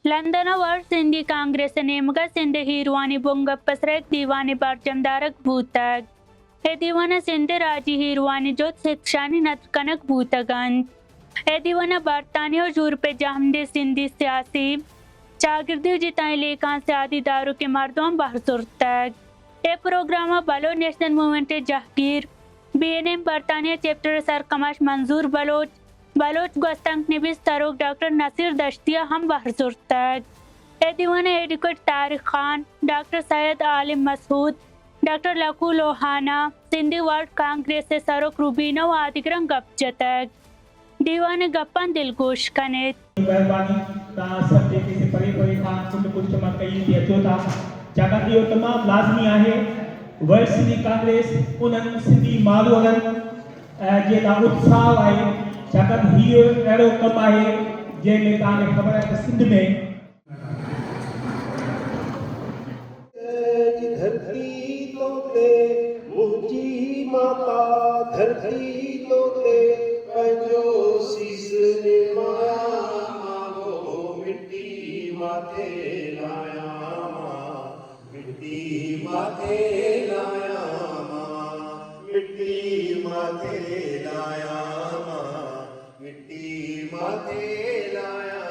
London world Sindhi Congress नेमक सिंध हीरवानी बुंग पसरक दीवानी परचमदारक भूतक ए दीवाना सिंध राजी हीरवानी जो शिक्षानी नत कनक भूतगन ए दीवाना बरतानिया और यूरोप जहमदे सिंधी सियासी चागिर्दी जिताई लेकां से आदि दारू के मर्दों बहसुर तक ए प्रोग्राम बलो नेशनल मूवमेंट जहांगीर BNM बरतानिया चैप्टर सरकमाश मंजूर बलोच गस्तंग निबिस तरोक डॉक्टर नसीर दश्तिया हम बहसुर तक ए दीवाना advocate Tariq Khan doctor Syed Alim Masood doctor Lakhu Lohana Sindhi world congress से सरोक रूबीनो आदिग्रंग गपचतक दीवाने गप्पन दिलगोश कने मेहरबानी ता सब जेके से परे परे था कुछ मां कई थी अचो था छाकाणि इहो तमामु लाज़मी आहे वर्ल्ड सिंधी कांग्रेस उन्हनि सिंधी माण्हुनि जे ॾाढो उत्साह आहे छाकाणि हीअ अहिड़ो कमु आहे जंहिंमें तव्हांखे ख़बर आहे त सिंध में धरती तोते मुंहिंजी माता धरती तोते पंहिंजो सीस निमाया मां मिट्टी माथे लाया मां मिट्टी माथे लाया मां मिट्टी माथे लाया मां मिट्टी माथे लाया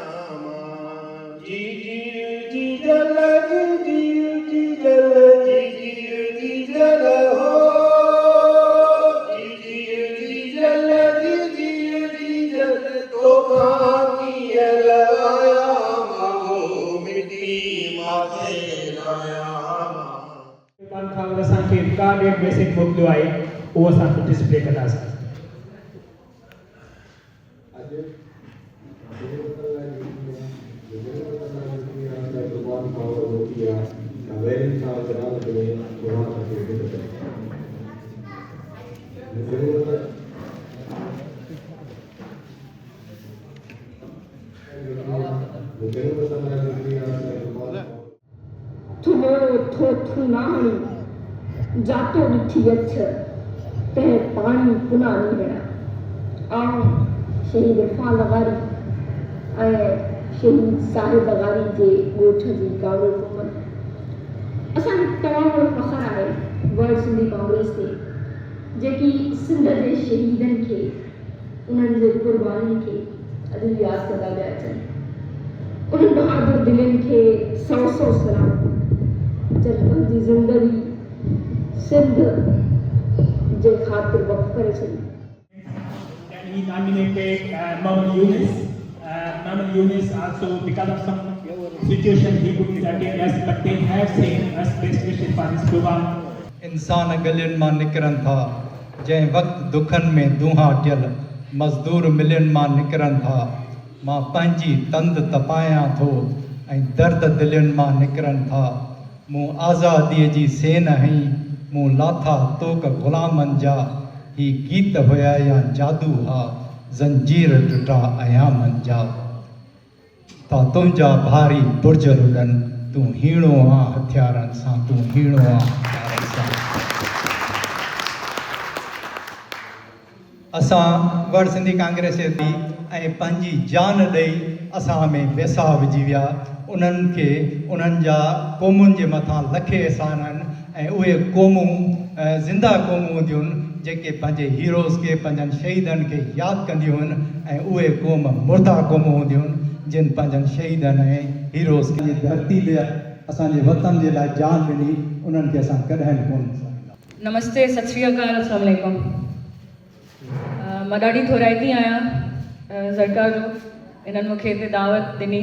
मां जी जी जी जल जी जी जल जी जी जल हो जी जी जल जी जी जल तो खाकी लाया मां मिट्टी माथे लाया मां खां असांखे रिकॉर्डेड मैसेज मोकिलियो आहे उहो असां डिस्प्ले कंदासीं थुनो थो थुनाणी जातो ॾिठी अछ तंहिं पाणी पुना नीरण आऊं शहीद फ़ाल वारी ऐं शहीद साहिब वारी जे ॻोठ जी गांव घुमन असांखे तमामु वॾो फ़ख्रु आहे वर्ल्ड सिंधी कांग्रेस ते जेकी सिंध जे शहीदनि खे उन्हनि जे क़ुर्बानी खे अॼु यादि कंदा पिया अचनि उन्हनि बहादुर दिलनि खे सौ सौ सलाम जन जी ज़िंदगी सिंध जे ख़ातिर वक़्फ़ करे छॾी And he nominated Muhammad Yunus. Muhammad Yunus also, because of some situation, he could be attended as, but they have sent us best wishes for this program. इंसान गलियुनि मां निकिरनि था जंहिं वक़्तु दुखनि में दूंहा टियल मज़दूर मिलियुनि मां निकिरनि था मां पंहिंजी तंद तपायां थो ऐं दर्द दिलियुनि मां निकिरनि था मूं आज़ादीअ जी सेन हई मूं लाथा तोक ग़ुलामनि जा ही गीत हुया या जादू हा ज़ंजीर टुटा अयामनि जा ता तुंहिंजा भारी बुर्ज रुॾनि तूं हीणो आ हथियारनि सां तूं हीणो आ हथियारनि सां असां वर्ल्ड सिंधी कांग्रेस जे बि ऐं पंहिंजी जान ॾेई असां में पैसा विझी विया उन्हनि खे उन्हनि जा क़ौमुनि जे मथां लखे एहसान आहिनि ऐं उहे क़ौमूं ज़िंदा क़ौमूं हूंदियूं आहिनि जेके पंहिंजे हीरोज़ खे पंहिंजनि शहीदनि खे यादि कंदियूं आहिनि ऐं उहे क़ौम मुर्दा क़ौमूं हूंदियूं आहिनि जिन पंहिंजनि शहीदनि ऐं हीरोज़ खे धरती ते असांजे वतन जे लाइ जान ॾिनी उन्हनि खे असां कॾहिं कोन नमस्ते सत श्री अकाल अस्सलाम वालेकुम मां ॾाढी थोराइती आहियां सरकार जो इन्हनि मूंखे हिते दावत ॾिनी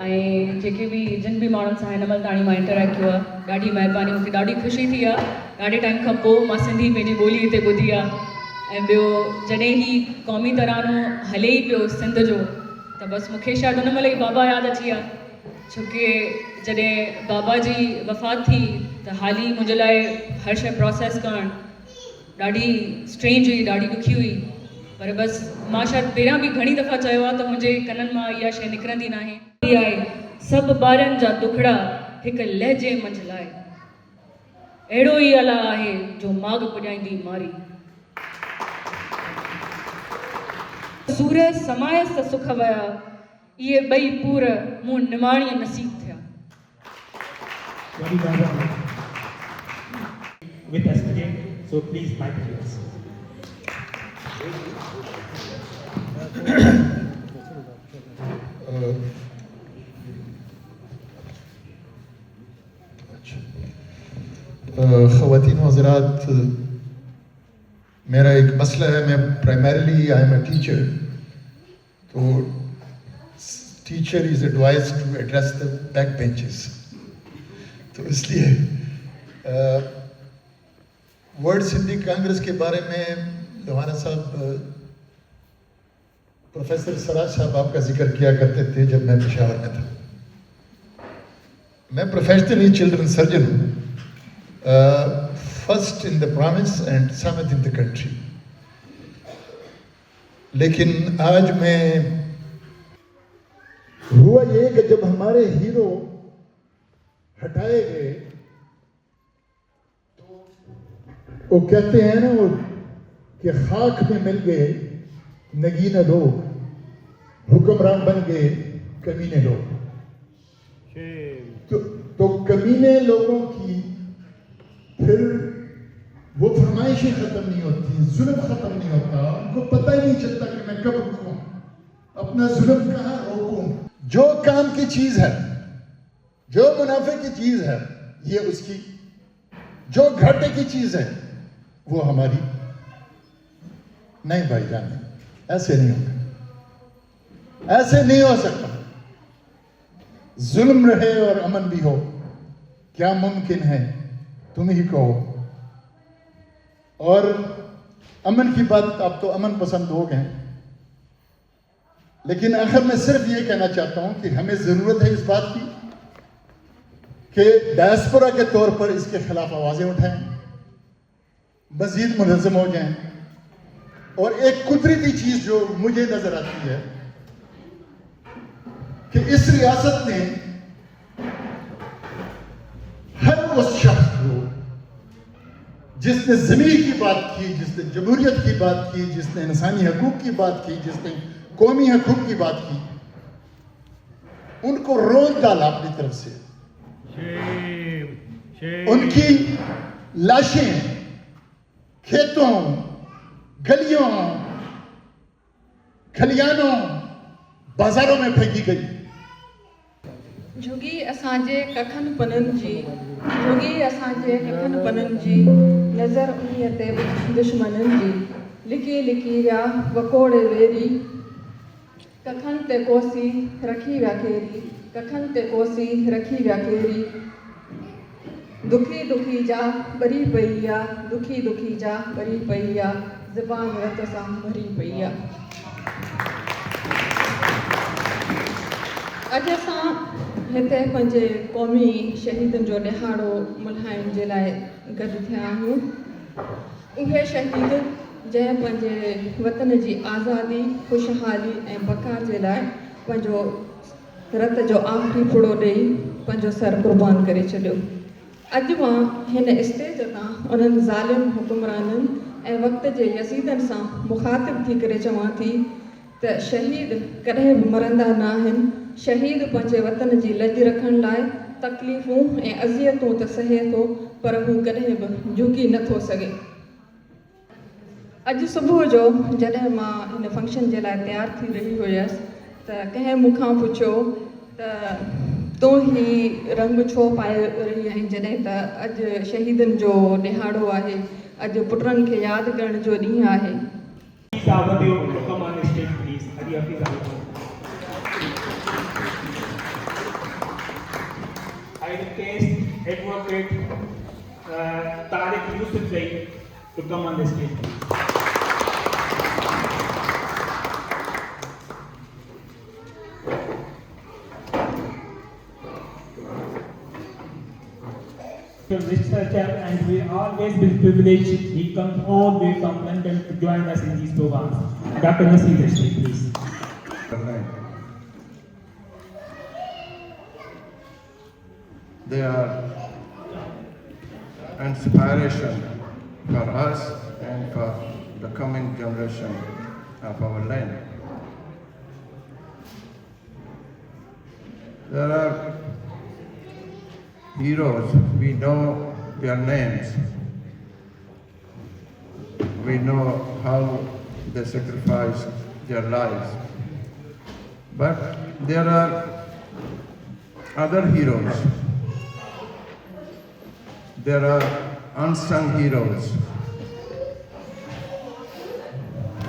ऐं जेके बि जिन बि माण्हुनि सां हिन महिल ताणी मां इंटरेक्ट कयो आहे ॾाढी महिरबानी मूंखे ॾाढी ख़ुशी थी आहे ॾाढे टाइम खां पोइ मां सिंधी पंहिंजी ॿोली हिते ॿुधी आहे ऐं ॿियो जॾहिं ही क़ौमी तरानो हले ई पियो सिंध जो त बसि मूंखे शायदि हुन महिल ई बाबा यादि अची विया छोकी जॾहिं बाबा जी वफ़ात थी त हाली मुंहिंजे लाइ हर शइ प्रोसेस करणु ॾाढी स्ट्रेंज हुई ॾाढी ॾुखी हुई पर बसि मां शायदि पहिरियां बि घणी दफ़ा चयो आहे त मुंहिंजे कननि मां इहा शइ निकिरंदी न आहे आहे सभु ॿारनि जा टुकड़ा हिकु लहजे मंझलाए अहिड़ो ई अला आहे जो माॻ पुॼाईंदी मारी सूरज समायस त सुख वया इहे ॿई पूर मूं निमाणीअ नसीब थिया। Very well. With us today, so please mic to us. ख़वातीन व हज़रात, मेरा एक मसला है, मैं primarily I am a teacher, तो teacher is advise to address the back benches, तो इसलिए वर्ल्ड सिंधी कांग्रेस के बारे में लोहाना साहब, प्रोफेसर सराज साहब आपका जिक्र किया करते थे जब मैं पेशावर में था। मैं प्रोफेशनली चिल्ड्रन सर्जन हूँ, first in the province and seventh in the country. लेकिन आज मैं हुआ ये कि जब हमारे हीरो हटाए गए तो वो कहते हैं ना वो कि खाक में मिल गए नगीने लोग, हुक्मरान बन गए कमीने लोग। तो कमीने लोगों की फिर वो फरमाइशें खत्म नहीं होती, जुल्म खत्म नहीं होता, उनको पता ही नहीं चलता कि मैं कब रुकूं, अपना जुल्म कहाँ रोकूं। जो काम की चीज है, जो मुनाफे की चीज है, ये उसकी, जो घाटे की चीज है वो हमारी। नहीं भाईजान, ऐसे नहीं होगा, ऐसे नहीं हो सकता। जुल्म रहे और अमन भी हो, क्या मुमकिन है तुम ही कहो। और अमन की बात, आप तो अमन पसंद लोग हैं, लेकिन आखिर मैं सिर्फ ये कहना चाहता हूं कि हमें जरूरत है इस बात की कि डायस्पोरा के तौर पर इसके खिलाफ आवाजें उठाएं, मजीद मुनज़्ज़म हो जाएं। और एक कुदरती चीज जो मुझे नजर आती है कि इस रियासत ने हर उस शख्स को जिसने ज़मीर की बात की, जिसने जमहूरियत की बात की, जिसने इंसानी हकूक की बात की, जिसने कौमी हकूक की बात की, उनको रोज डाला अपनी तरफ से। उनकी लाशें खेतों, गलियों, खलियानों, बाजारों में फेंकी गई। झुगी असांजे कखन पननि जी, झुगी असांजे कखन पननि जी, नज़र उन्हीअ ते दुश्मननि जी, लिकी लिकी विया वकोड़े वेरी, कखन ते कोसी रखी विया केरी, कखन ते कोसी रखी विया केरी, दुखी दुखी जा बरी पई आ, दुखी दुखी जा बरी पई आ, ज़बान रत सां भरी पई आ। अॼु असां हिते पंहिंजे क़ौमी शहीदनि जो ॾिहाड़ो मल्हाइण जे लाइ गॾु थिया आहियूं। उहे शहीद जंहिं पंहिंजे वतन जी आज़ादी, ख़ुशहाली ऐं बका जे लाइ पंहिंजो रत जो आख़िरी फुड़ो ॾेई पंहिंजो सर क़ुर्बान करे छॾियो। अॼु मां हिन स्टेज तां उन्हनि ज़ालिम हुकुमराननि ऐं वक़्त जे यसीदनि सां मुखातिब थी करे चवां थी त शहीद कॾहिं बि मरंदा न आहिनि। शहीद पंहिंजे वतन जी लज रखण लाइ तकलीफ़ूं ऐं अज़ियतूं त सहे थो, पर हू कॾहिं बि झुकी नथो सघे। अॼु सुबुह जो जॾहिं मां हिन फंक्शन जे लाइ तयारु थी रही हुयसि त कंहिं मूंखां पुछियो त तूं ही रंग छो पाए रही आहीं जॾहिं त अॼु शहीदनि जो ॾिहाड़ो आहे, अॼु पुटनि खे यादि करण जो ॾींहुं आहे। I request Advocate Tariq Yusufzai to come on the stage. Researcher, and we always been privileged. He comes all the way from London to join us in these programs. Dr. Nasir Rashid, please. They are inspiration for us and for the coming generation of our land. There are heroes, we know their names. We know how they sacrificed their lives. But there are other heroes. There are unsung heroes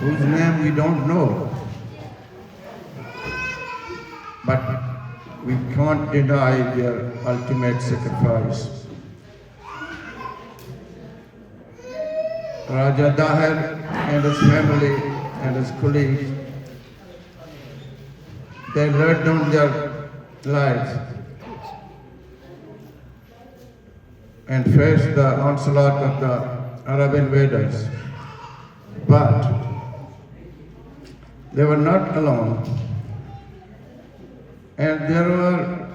whose name we don't know. But we can't deny their ultimate sacrifice. Raja Daher and his family and his colleagues, they laid down their lives and faced the onslaught of the Arab invaders. But they were not alone. And there were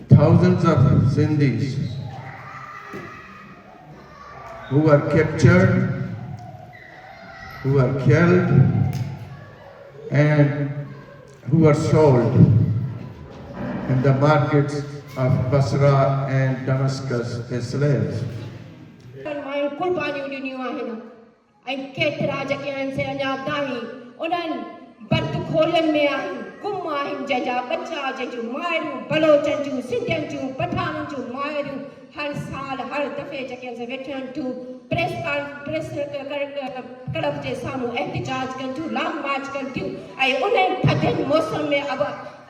thousands of Sindhis who were captured, who were killed, and who were sold in the markets of Basra and Damascus as slaves. खोलन में आहिनि गुम आहिनि जंहिंजा बच्चा जंहिंजूं माइरूं बलोचनि जूं सिंधियुनि जूं पठाननि जूं माइरूं हर साल हर दफ़े जेके असां वेठनि थियूं प्रेस क्लब जे साम्हूं एहतिजाज कनि थियूं लॉन्ग मार्च कनि थियूं ऐं उन थधियुनि मौसम में अब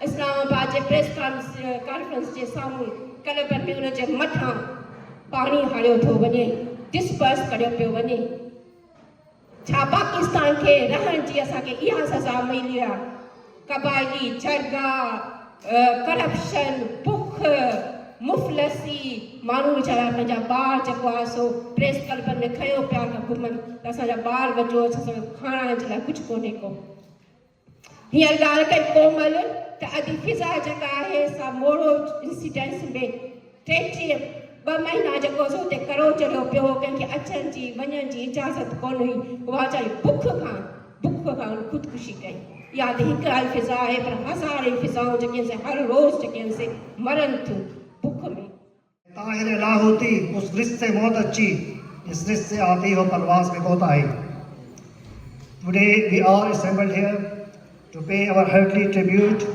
इस्लामाबाद जे प्रेस कॉन्फ्रेंस जे साम्हूं क्लबनि में उन जे मथां पाणी हणियो थो वञे डिस्पर्स करियो पियो वञे छा पाकिस्तान के रहण जी असांखे इहा सज़ा मिली आहे कबायली झरगा करप्शन बुख मुफ़लसी माण्हू वीचारा पंहिंजा ॿार जेको आहे सो प्रेस क्लबनि में खयो पिया घुमनि त असांजा ॿार बचो असां खाइण जे लाइ कुझु कोन्हे को हींअर ॻाल्हि कई कोमल त अॼु फिज़ा जेका आहे सा मोड़ो इंसिडेंस में 2 महीना जेको सो हुते करो चढ़ियो पियो हो कंहिंखे अचण जी वञण जी इजाज़त कोन हुई उहा वीचारी बुख खां ख़ुदकुशी कई या त हिकु हल फिज़ा आहे पर हज़ारे फिज़ाऊं जेके से हर रोज़ जेके से मरनि थियूं बुख में ताहिर लाहौती उस रिश्ते से मौत अच्छी जिस रिश्ते से आती हो परवास में कोताही Today we are assembled here to pay our hearty tribute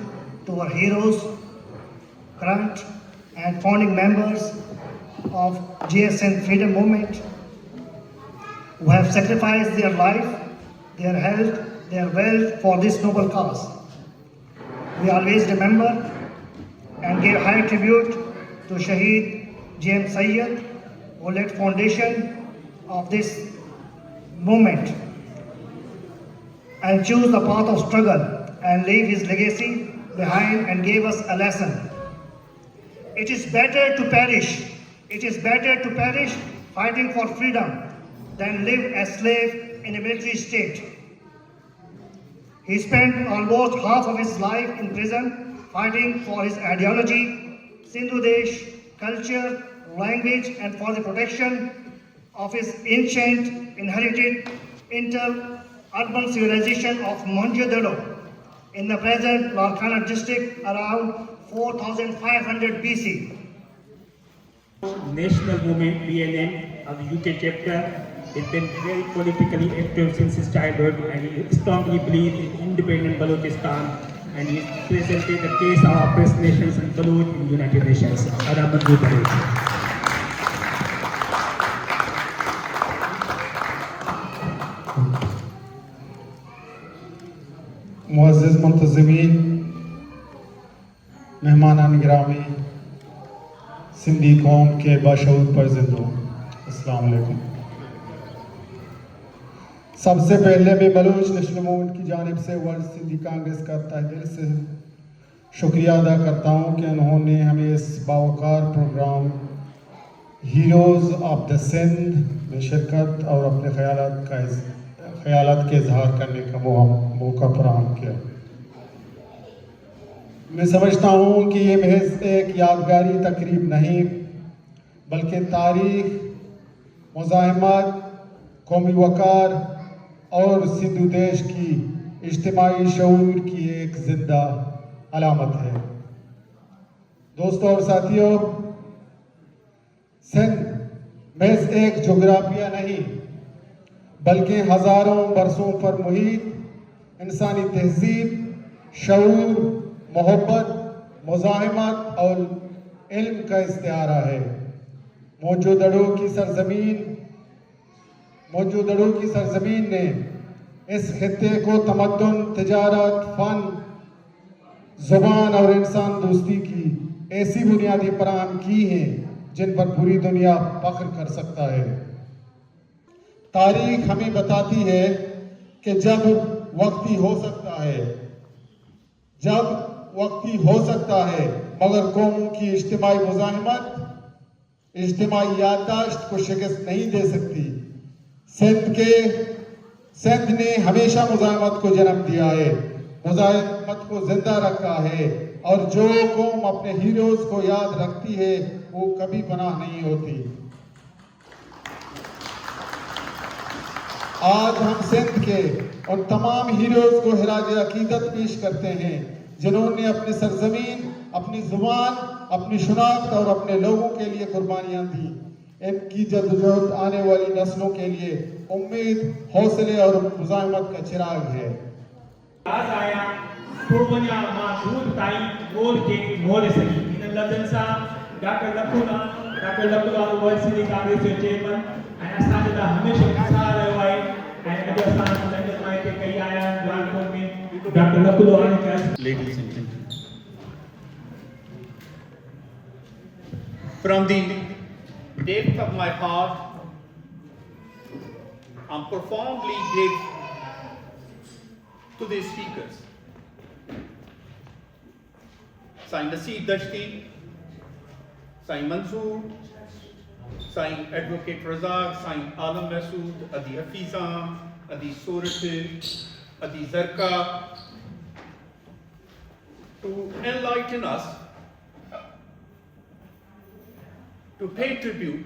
to our heroes, current and founding members of GSN Freedom Movement who have sacrificed their life, their health, their wealth for this noble cause. We always remember and give high tribute to Shaheed J.M. Sayyed, who led foundation of this movement and chose the path of struggle and leave his legacy behind and gave us a lesson. It is better to perish. It is better to perish fighting for freedom than live as slave in a military state. He spent almost half of his life in prison fighting for his ideology, Sindhu Desh, culture, language, and for the protection of his ancient inherited inter-urban civilization of Mohenjo-daro in the present Larkana district around 4500 BC. National movement BNM of the UK chapter has been very politically active since his childhood and he strongly believes in independent Balochistan and he presented the case of oppressed nations and Baloch in United Nations. मुअज़्ज़िज़ मुंतज़िमीन मेहमानान गिरामी सिंधी कौम के बाशऊर परज़िंदों अस्सलाम वालेकुम। सबसे पहले मैं Baloch national movement की जानिब से वर्ल्ड सिंधी कांग्रेस का तहे दिल से शुक्रिया अदा करता हूँ कि उन्होंने हमें इस बावकार program heroes of the Sindh में शिरकत और अपने ख़यालात के इजहार करने का मौका फराहम किया। मैं समझता हूँ कि ये महज एक यादगारी तकरीब नहीं बल्कि तारीख, मुज़ाहिमत, कौमी वक़ार और सिंधु देश की इज्तिमाई शऊर की एक ज़िंदा अलामत है। दोस्तों और साथियों, सिंध महज एक जोग्राफिया नहीं बल्कि हजारों बरसों पर मुहित इंसानी तहजीब, शऊर, मोहब्बत, मुज़ाहिमत और इल्म का इस्तिआरा है। मोजूदड़ों की सरजमीन ने इस खित्ते को तमद्दुन, तिजारत, फन, जुबान और इंसान दोस्ती की ऐसी बुनियादें फराहम की हैं जिन पर पूरी दुनिया फख्र कर सकता है। तारीख हमें बताती है कि जब वक्ती हो सकता है मगर कौमों की इज्तिमाई मुज़ाहिमत, इज्तिमाई याददाश्त को शिकस्त नहीं दे सकती। सिंध ने हमेशा मुज़ाहिमत को जन्म दिया है, मुज़ाहिमत को जिंदा रखा है, और जो कौम अपने हीरोज को याद रखती है वो कभी पनाह नहीं होती। आज हम सिंध के उन तमाम हीरोज को खिराज अकीदत पेश करते हैं जिन्होंने अपनी सरजमीन, अपनी जुबान, अपनी शनाख्त और अपने लोगों के लिए कुर्बानियां दी। इनकी जद्दोजहद आने वाली नस्लों के लिए उम्मीद, हौसले और मुज़ाहिमत का चिराग है। आज आया पूर्वजा मासूद ताई मोर के मोर सही इन लजन सा डॉक्टर लखुला वर्ल्ड सिटी कांग्रेस जो चेयरमैन ऐं असांजो त हमेशह उत्साह रहियो आहे ऐं अॼु असां लंडन मां हिते कई आया जॉनपुर में doctor लखुला Ladies and gentlemen, from the depth of my heart, I'm profoundly grateful to the speakers, Sain Nasir Dashti, Sain Mansoor, Sain Advocate Razak, Sain Alam Masood, Adi Hafiza, Adi Sorat, Adi Zarka, to enlighten us, to pay tribute,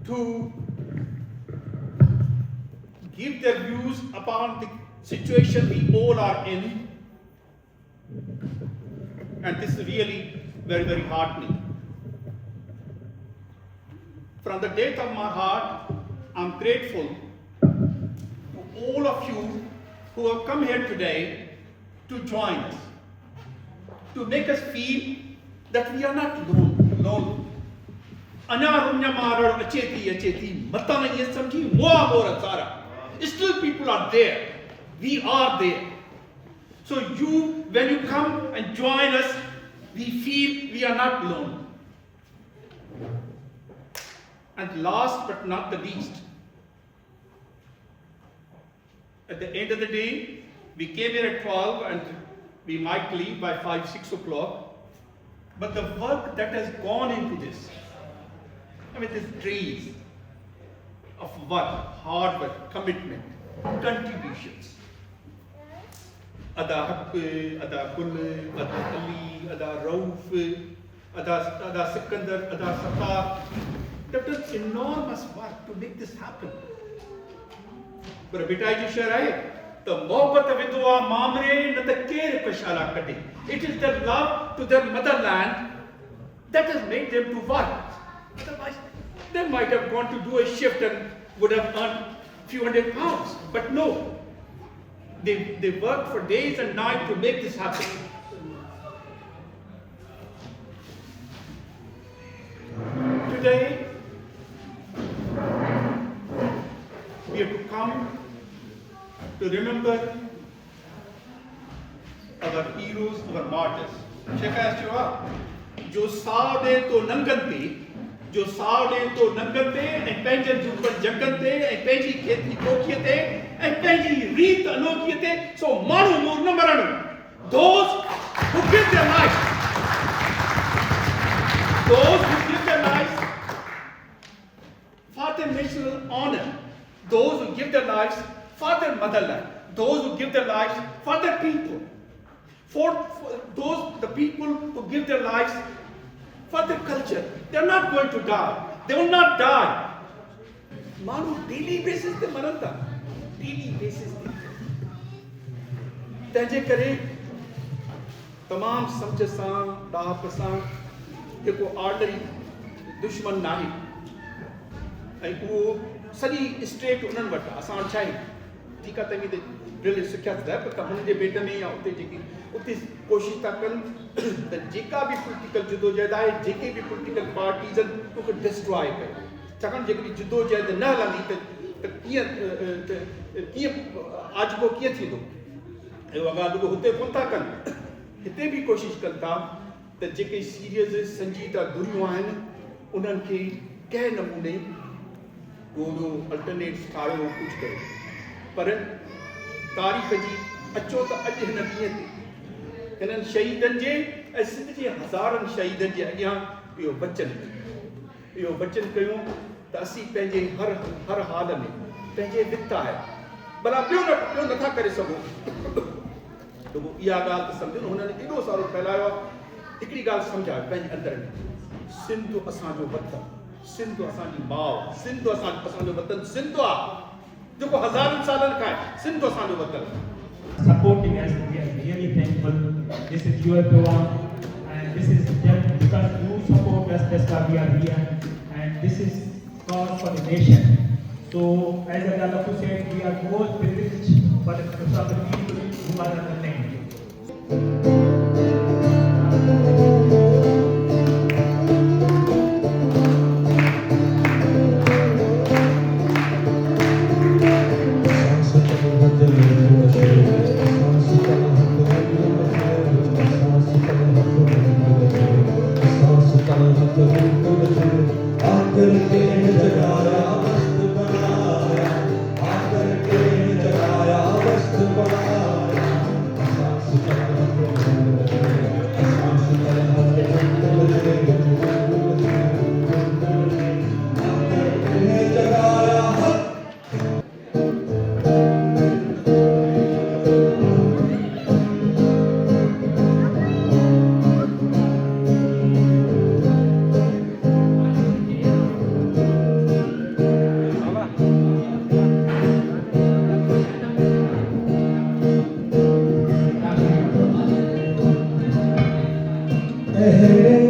to give their views upon the situation we all are in. And this is really very, very heartening. From the depth of my heart, I'm grateful to all of you who have come here today to join us, to make us feel that we are not alone. Still people are there. We are there. So when you come and join us, we feel we are not alone. And last but not the least, at the end of the day, we came here at 12 and we might leave by 5, 6 o'clock. But the work that has gone into this, these days of work, hard work, commitment, contributions. Ada Haq, Ada Kul, Ada Ali, Ada Rauf, Ada Sikandar, Ada Sattar. They've done enormous work to make this happen. But Bitai ji Sharai, the mohabbat vidwa mamre na the care pashala kade. It is their love to their motherland that has made them to work. Otherwise, they might have gone to do a shift and would have earned few hundred pounds. But no, they worked for days and nights to make this happen. Today, we have to come to remember our heroes, our martyrs. Sheikh Ashwa, जो साड़े तो नंगते, जो साड़े तो नंगते, ऐं पंहिंजे झूपड़ जगते, ऐं पंहिंजी खेती कोठीअ ते, ऐं पंहिंजी रीत अनोखीअ ते, सो माण्हू मोर न मरणु. Those who give their lives, for their national honor, those who give their lives for their motherland, those who give their lives for their people, for those the people who give their lives for their culture. They are not going to die. They will not die. Manu daily basis te maranta, daily basis te. तंहिंजे करे तमामु सम्झ सां ॾाप सां जेको ऑर्डरी दुश्मन नाहे ऐं उहो सॼी स्टेट उन्हनि वटि आहे। असां वटि छा आहे, ठीकु आहे तव्हीं त ड्रिल सिखिया था पर त हुनजे पेट में या उते जेकी उते कोशिशि था कनि त जेका बि पोलिटिकल जिदोजहद आहे, जेके बि पोलिटिकल पार्टीज़ आहिनि उनखे डिस्ट्रॉय कयो। छाकाणि जेकॾहिं जिदोजहद न हलंदी त कीअं आजको कीअं थींदो। ऐं उहा ॻाल्हि रुॻो हुते कोन था कनि, हिते बि कोशिशि कनि था त जेके सीरियस संजीदा दुनियूं आहिनि उन्हनि खे कंहिं नमूने ॻोल्हियो, अल्टरनेट्स ठाहियो, कुझु कयो। पर तारीख़ जी अचो त अॼु हिन ॾींहं ते हिननि शहीदनि जे ऐं सिंध जे हज़ारनि शहीदनि जे अॻियां इहो वचन कयूं त असीं पंहिंजे हर हाल में पंहिंजे वित आहे भला ॿियो नथा करे सघूं। रुॻो इहा ॻाल्हि त सम्झो न, हुननि एॾो सारो फैलायो आहे। हिकिड़ी ॻाल्हि सम्झायो पंहिंजे अंदर में, सिंध असांजो वतन, सिंध असांजी माउ, सिंध असांजो वतन सिंध आहे जेको हज़ारनि सालनि खां आहे। सिंध असांजो वतन। Supporting us, we are really thankful. This is your program, and this is just because you support us, that's why we are here, and this is cause for the nation. So, as Adalaku said, we are most privileged for the people who are on the land. Hey,